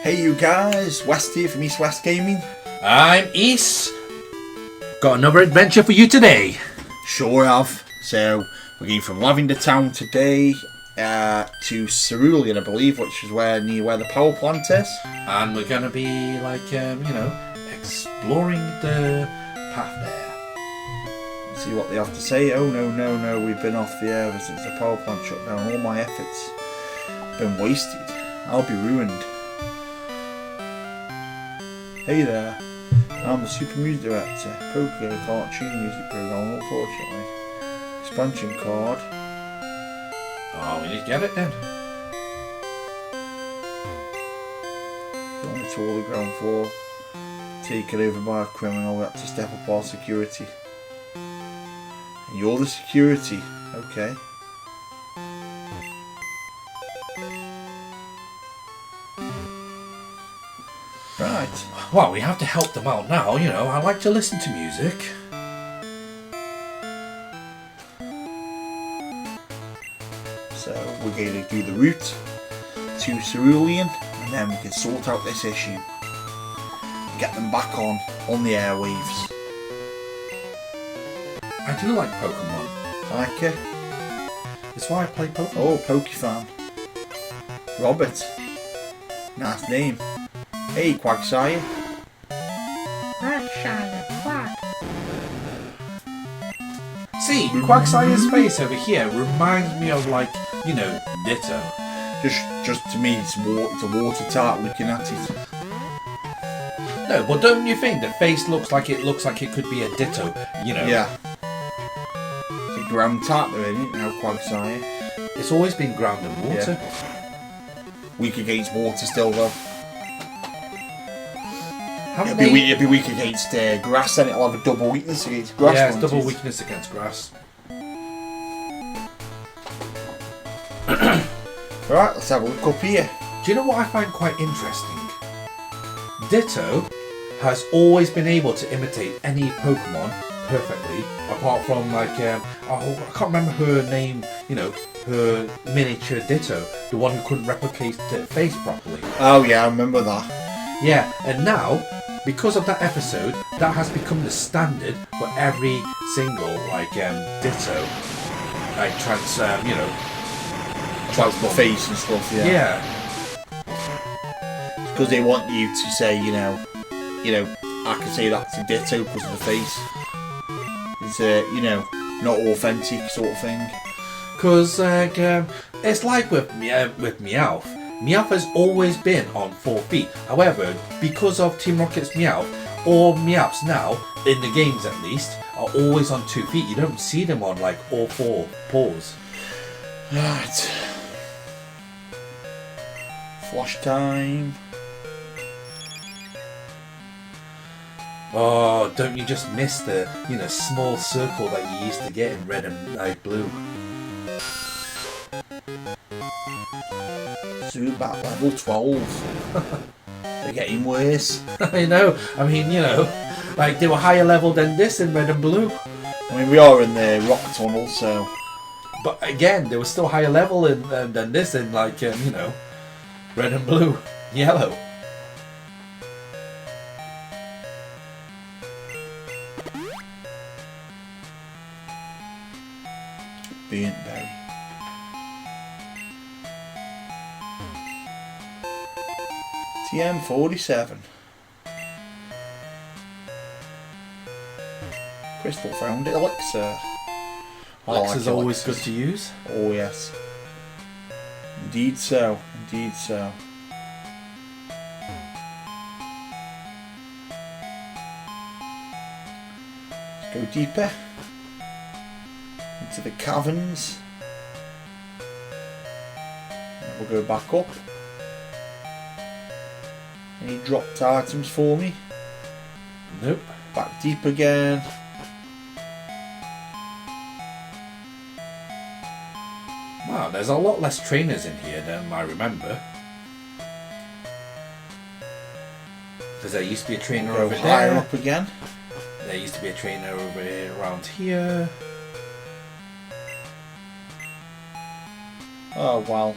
Hey you guys, West here from East West Gaming. I'm East. Got another adventure for you today. Sure have. So we're going from Lavender Town today to Cerulean, I believe, which is near where the power plant is. And we're gonna be exploring the path there. See what they have to say. Oh no, we've been off the air since the power plant shut down. All my efforts been wasted. I'll be ruined. Hey there, I'm the Super Music Director, Pokémon Cartoon Music Program, unfortunately. Expansion card. Oh, we need to get it then. Going to all the ground floor. Taken over by a criminal, we had to step up our security. And you're the security, okay. Right. Well, we have to help them out now, I like to listen to music. So we're going to do the route to Cerulean, and then we can sort out this issue and get them back on the airwaves. I do like Pokemon. Like it? That's why I play Pokemon. Oh, Pokefan. Robert. Nice name. Hey, Quagsire. Quagsire, quack. See, Quagsire's face over here reminds me of Ditto. Just to me, it's a water tart looking at it. No, but don't you think the face looks like it could be a Ditto, Yeah. It's a ground tart there, isn't it, now, Quagsire? It's always been ground in water. Yeah. Weak against water still, though. It'd be weak against grass, then it'll have a double weakness against grass. Yeah, it's double weakness against grass. Right, let's have a look up here. Do you know what I find quite interesting? Ditto has always been able to imitate any Pokemon perfectly, apart from I can't remember her name, her miniature Ditto, the one who couldn't replicate the face properly. Oh yeah, I remember that. Yeah, and now, because of that episode, that has become the standard for every single Ditto The face and stuff, yeah. Yeah. Because they want you to say, I can say that's a Ditto because of the face. It's not authentic sort of thing. Because it's like with Meowth. Meowth has always been on 4 feet. However, because of Team Rocket's Meowth, all Meowths now, in the games at least, are always on 2 feet. You don't see them on all 4 paws. Right. Flash time. Oh, don't you just miss the small circle that you used to get in red and blue? Zubat level 12. They're getting worse. I know. I mean, they were higher level than this in red and blue. I mean, we are in the rock tunnel, so. But again, they were still higher level than this in red and blue, yellow. Burnt berry. TM47. Crystal found it. Elixir. Elixir's always good to use. Oh yes. Indeed so. Indeed so. Let's go deeper. Into the caverns. And we'll go back up. Any dropped items for me? Nope. Back deep again. Wow, there's a lot less trainers in here than I remember. Because there used to be a trainer Go over higher there. up again. There used to be a trainer over here, around here. Oh well.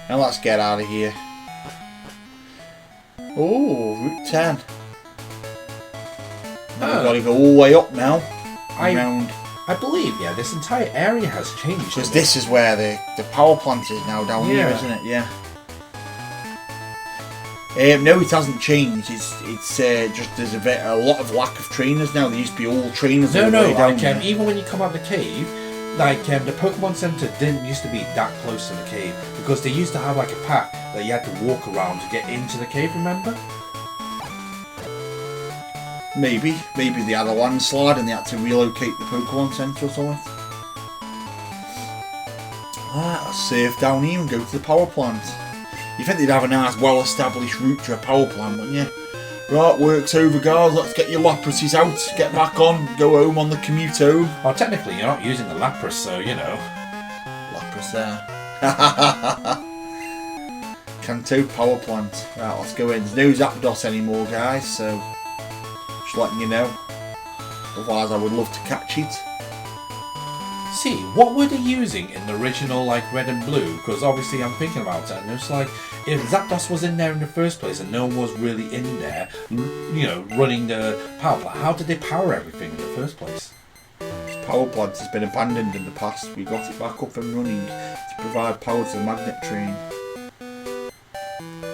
Now let's get out of here. Oh, Route 10. Now we've Oh. got to go all the way up now. Around. I believe, yeah, this entire area has changed. Because this is where the power plant is now down here, Yeah. isn't it? Yeah. No, it hasn't changed. It's just there's a lot of lack of trainers now. There used to be all trainers. No, all the no, way down like there. even when you come out of the cave, like the Pokemon Center didn't used to be that close to the cave because they used to have like a path that you had to walk around to get into the cave. Remember? Maybe they had a landslide and they had to relocate the Pokemon Center or something. Let's save down here and go to the power plant. You think they'd have a nice, well-established route to a power plant, wouldn't you? Right, work's over, guys. Let's get your Laprases out. Get back on. Go home on the commute home. Well, technically, you're not using the Lapras, so you know. Lapras there. Kanto power plant. Right, let's go in. There's no Zapdos anymore, guys, so just letting you know. Otherwise, I would love to catch it. See, what were they using in the original, like, red and blue? Because obviously I'm thinking about it, and it's like, if Zapdos was in there in the first place and no one was really in there, you know, running the power plant, how did they power everything in the first place? This power plant has been abandoned in the past. We got it back up and running to provide power to the magnet train.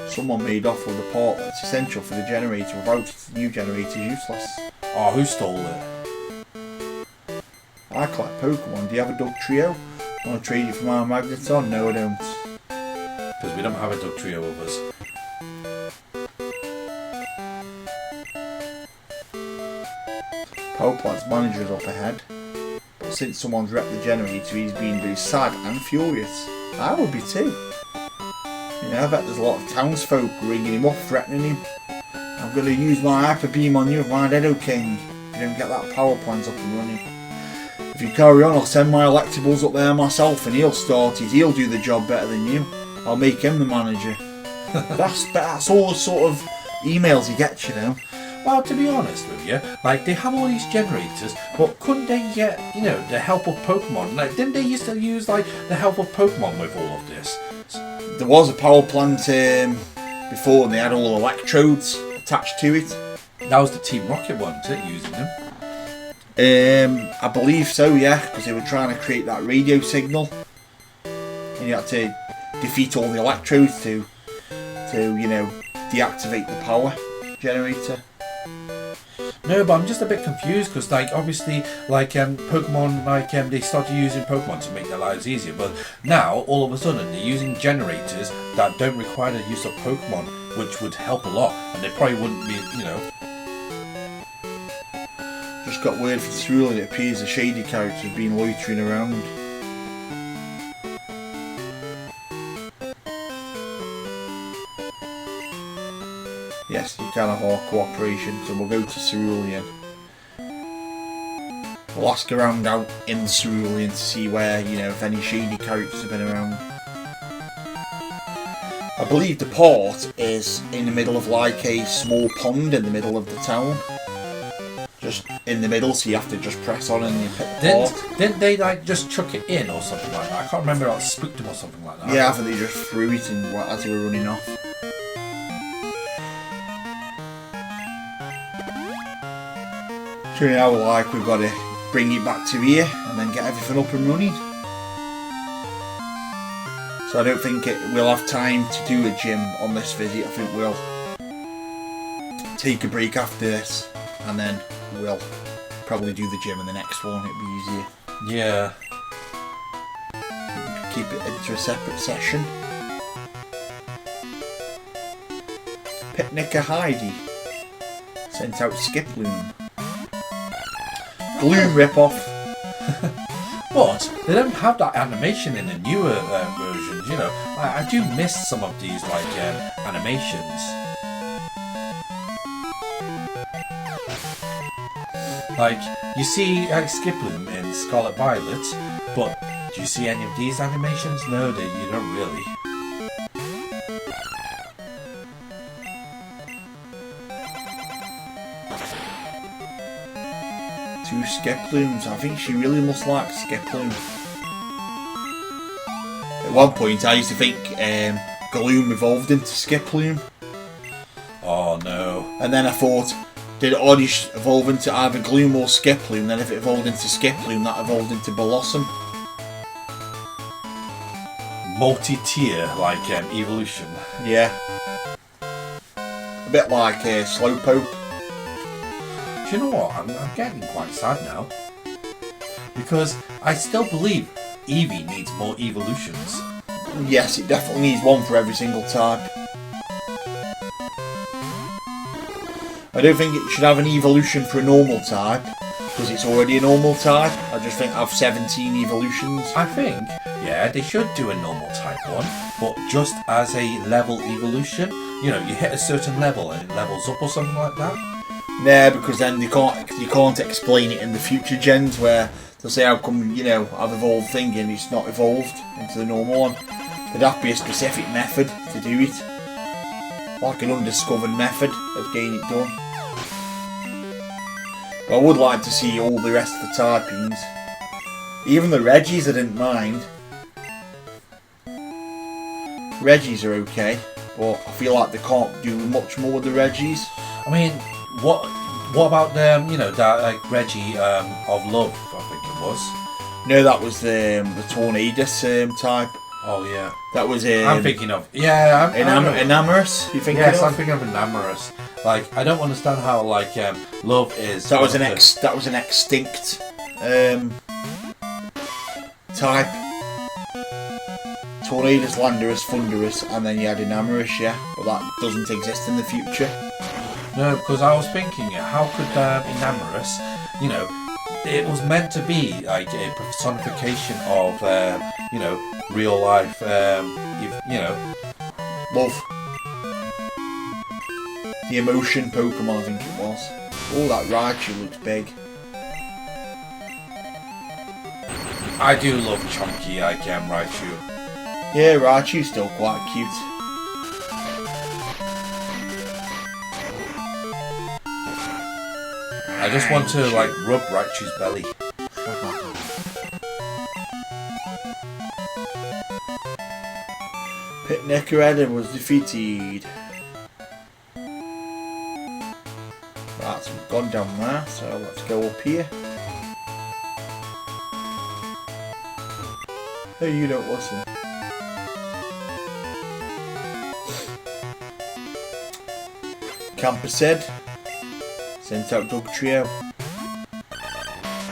Someone made off with a part that's essential for the generator. Without it, the new generator is useless. Oh, who stole it? I collect Pokemon. Do you have a Dugtrio? Want to trade you for my Magneton? No, I don't. Because we don't have a Dugtrio with us. Power plant's manager is up ahead. But since someone's wrecked the generator, he's been very sad and furious. I would be too. You know, I bet there's a lot of townsfolk ringing him up, threatening him. I'm going to use my Hyper Beam on you with my Dedo King if you don't get that power plant up and running. If you carry on, I'll send my Electables up there myself and he'll start it. He'll do the job better than you. I'll make him the manager. That's all the sort of emails he gets, you know. Well, to be honest with you, like, they have all these generators, but couldn't they get, you know, the help of Pokemon? Like, didn't they used to use, like, the help of Pokemon with all of this? There was a power plant before and they had all electrodes attached to it. That was the Team Rocket one, wasn't it, using them? I believe so, yeah, because they were trying to create that radio signal, and you had to defeat all the electrodes to you know, deactivate the power generator. No, but I'm just a bit confused because, like, obviously, like, Pokemon, like, they started using Pokemon to make their lives easier, but now, all of a sudden, they're using generators that don't require the use of Pokemon, which would help a lot, and they probably wouldn't be, you know. Just got word from Cerulean that it appears the shady character has been loitering around. Yes, you can have our cooperation, so we'll go to Cerulean. We'll ask around out in Cerulean to see where, you know, if any shady characters have been around. I believe the port is in the middle of like a small pond in the middle of the town. Just in the middle, so you have to just press on and you pick the port. Didn't they, like, just chuck it in or something like that? I can't remember, like, spooked them or something like that. Yeah, I think they just threw it in as they were running off. So now, like, we've got to bring it back to here and then get everything up and running. So I don't think we'll have time to do a gym on this visit. I think we'll take a break after this and then we'll probably do the gym in the next one. It'll be easier. Yeah. Keep it into a separate session. Picnic a Heidi. Sent out Skiploom. Gloom ripoff. But they don't have that animation in the newer versions, you know. I do miss some of these, like, animations. Like, you see Skiploom in Scarlet Violet, but do you see any of these animations? No, you don't really. Two Skiplooms. I think she really must like Skiploom. At one point I used to think Gloom evolved into Skiploom. Oh, And then I thought, did it already evolve into either Gloom or Skiploom? Then if it evolved into Skiploom, that evolved into Blossom. Multi-tier, like evolution. Yeah. A bit like Slowpoke. Do you know what? I'm getting quite sad now. Because I still believe Eevee needs more evolutions. Yes, it definitely needs one for every single type. I don't think it should have an evolution for a normal type, because it's already a normal type. I just think have 17 evolutions. I think, yeah, they should do a normal type one, but just as a level evolution. You know, you hit a certain level and it levels up or something like that. Nah, because then you can't explain it in the future gens where they'll say how come, you know, I've evolved thing and it's not evolved into the normal one. There'd have to be a specific method to do it. Like an undiscovered method of getting it done. But I would like to see all the rest of the typings. Even the Reggies I didn't mind. Reggies are okay, but I feel like they can't do much more with the Reggies. I mean, what about them? You know, that like Reggie of Love, I think it was. No, that was the Tornadus type. Oh yeah, that was. I'm thinking of Enamorous. You think? Yes, I'm thinking of Enamorous. Like, I don't understand how like Love is. That was an extinct type. Tornadus, Landorus, Thunderous, and then you had Enamorous, yeah, but that doesn't exist in the future. No, because I was thinking, how could Enamorous, you know, it was meant to be like a personification of, you know, real life, you know, love. The emotion Pokemon, I think it was. Oh, that Raichu looks big. I do love chunky like Raichu. Yeah, Raichu's still quite cute. I just want to like rub Raichu's belly. Picnicker was defeated. Right, so we've gone down there, so let's go up here. Hey, you don't listen. Camper said, sent out Dog Trio.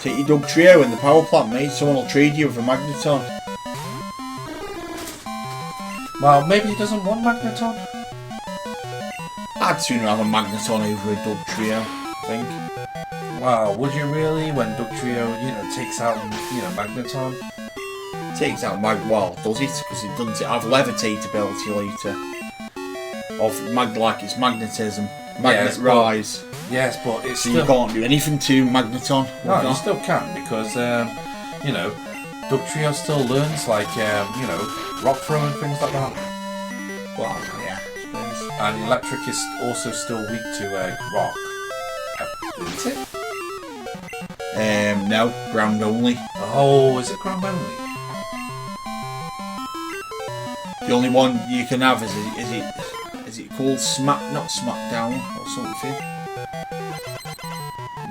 Take your Dog Trio in the power plant, mate. Someone will trade you with a Magneton. Well, maybe he doesn't want Magneton. I'd sooner have a Magneton over a Dog Trio, I think. Wow, would you really? When Dog Trio, you know, takes out, you know, Magneton? Takes out well, does it? Because it doesn't have levitate ability later. Of like its magnetism. Magnet rise. Yes, but it's so still... you can't do anything to Magneton. No, you still can, because, you know, Dugtrio still learns, like, you know, rock throw and things like that. Well, yeah, I suppose. And electric is also still weak to rock. Isn't it? No, ground only. Oh, is it ground only? The only one you can have is it called not Smackdown or something?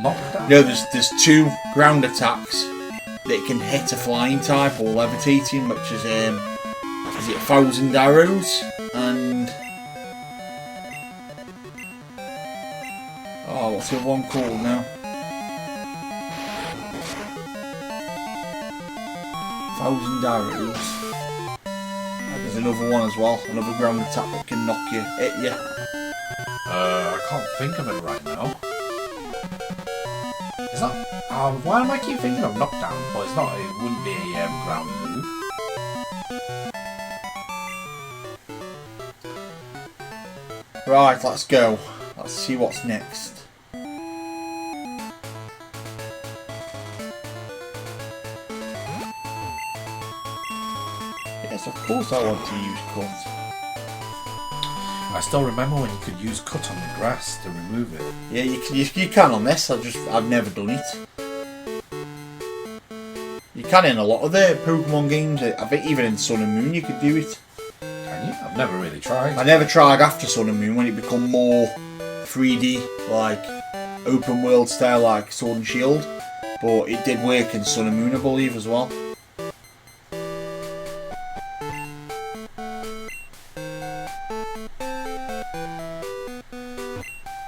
Knockdown? No, there's two ground attacks that can hit a flying type or levitating, which is it 1,000 Arrows and what's the other one called now? 1,000 Arrows. There's another one as well, another ground attack that can hit you. I can't think of it right now. It's not. Why am I keep thinking of knockdown? But it's not. It wouldn't be a ground move. Right, let's go. Let's see what's next. Yes, of course I want to use cut. I still remember when you could use cut on the grass to remove it. Yeah, you can on this. I've never done it. You can in a lot of the Pokemon games. I think even in Sun and Moon you could do it. Can you? I've never really tried. I never tried after Sun and Moon when it become more 3D, like open world style, like Sword and Shield, but it did work in Sun and Moon, I believe, as well.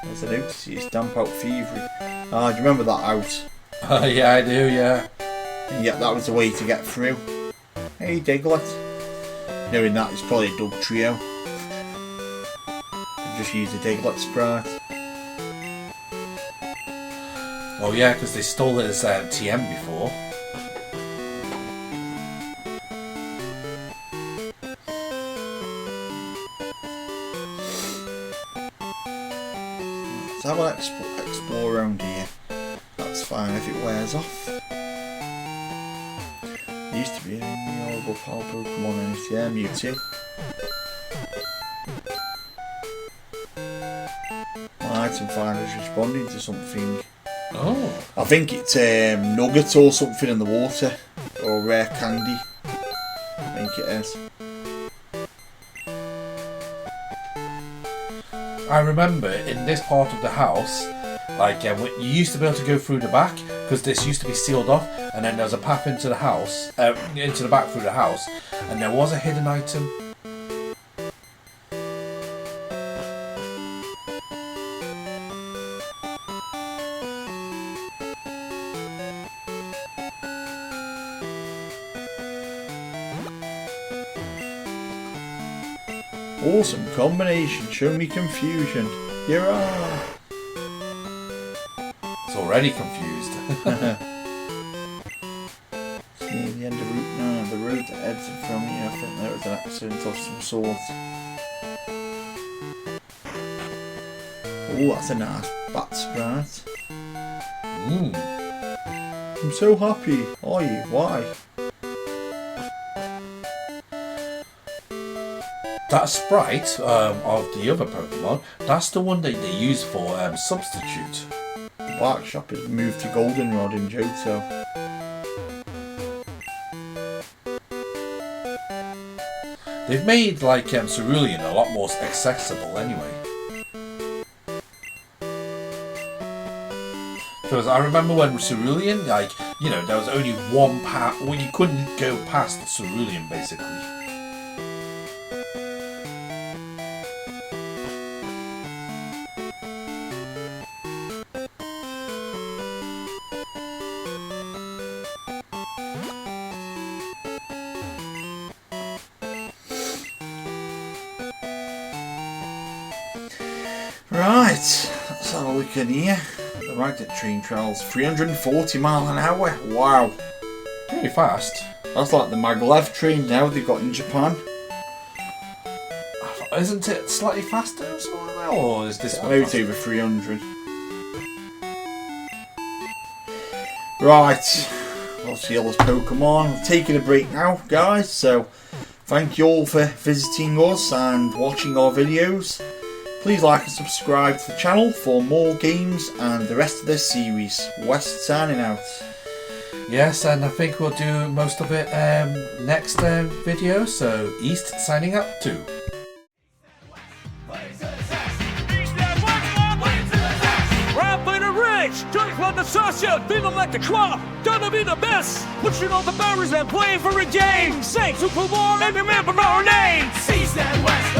As I notice, you stamp out thievery. Ah, do you remember that house? Yeah, I do, yeah. And yet that was the way to get through. Hey, Diglett. Knowing that, it's probably a dog trio. Just use the Diglett sprite. Oh yeah, because they stole his TM before. Let's have an explore around here. That's fine if it wears off. There used to be a horrible pal Pokemon in it. Yeah, Mewtwo. My item finder's responding to something. Oh. I think it's nugget or something in the water. Or rare candy. I think it is. I remember in this part of the house, like you used to be able to go through the back because this used to be sealed off, and then there was a path into the house, into the back through the house, and there was a hidden item. Awesome combination, show me confusion. You're on. It's already confused. See the end of Route 9, the road that heads from here. I think there was an accident of some sort. Oh, that's a nice bat sprite. I'm so happy. Are you? Why? That sprite of the other Pokemon, that's the one that they use for substitute. The bark shop has moved to Goldenrod in Johto. They've made like Cerulean a lot more accessible anyway. Because I remember when Cerulean, like, you know, there was only one path, well, you couldn't go past Cerulean basically. Right, let's have a look in here. The magnet train travels 340 miles an hour. Wow. Pretty fast. That's like the maglev train now they've got in Japan. Isn't it slightly faster or something like that? Or is this one Maybe it's faster? over 300. Right, we'll see all this Pokemon. We're taking a break now, guys, so thank you all for visiting us and watching our videos. Please like and subscribe to the channel for more games and the rest of this series. West signing out. Yes, and I think we'll do most of it next video, so East signing out too. Drink like the sausage, feeling like the club, gonna be the best. Pushing all the boundaries and playing for a game. Say Super War and remember our name. East and West.